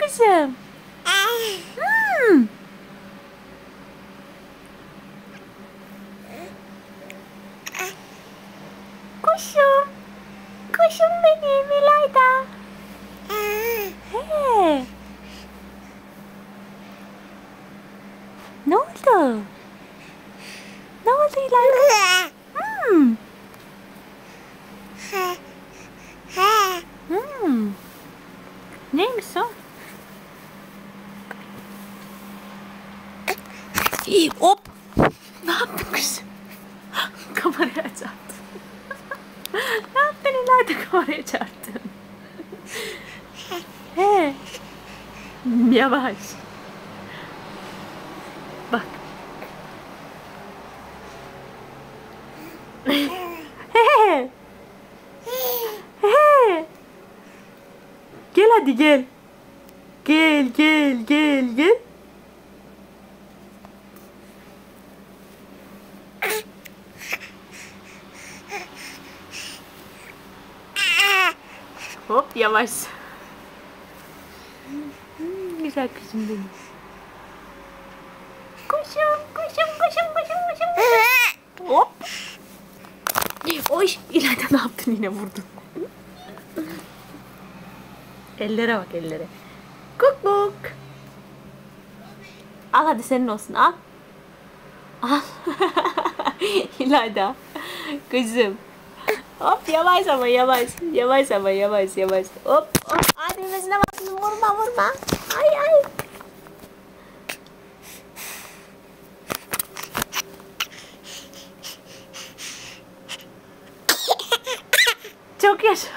kızım? Hmm. Kuşum. Kuşum benim İlayda. He. Ne oldu? Ne oldu İlayda? Hmm. Hmm. Neymiş o? İyi, hop. Ne yaptın kızım? Kameraya çarptın. Ne yaptın İlayda, kameraya çarptın? He. Yavaş. Bak. He. He. Gel hadi gel. Gel gel gel gel. Hop yavaş. Güzel kızım benim. Kuşum, kuşum, kuşum, kuşum, kuşum. Hop. Oy, İlayda ne yaptın, yine vurdun. Ellere bak, ellere. Kuk kuk. Al hadi, senin olsun, al. Al. İlayda. Kızım. Hop yavaş ama yavaş. Yavaş ama yavaş yavaş. Hop hop. Hadi düğmesine bastın. Vurma vurma. Ay ay. Çok yaşa.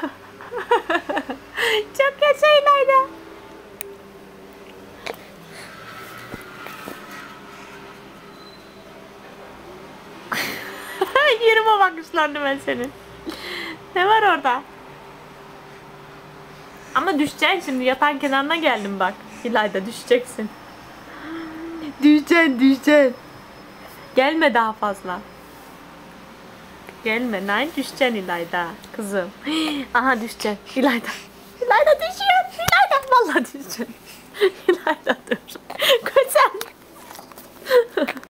Çok yaşa İlayda. Yerime bakışlandı ben senin. Ne var orada? Ama düşeceksin şimdi, yatağın kenarına geldim bak. İlayda düşeceksin. Düşeceksin, düşeceksin. Gelme daha fazla. Gelme, nein, düşeceksin İlayda. Kızım. Aha düşeceksin İlayda. İlayda düşüyor. İlayda vallahi düşeceksin. İlayda dur. Kızım.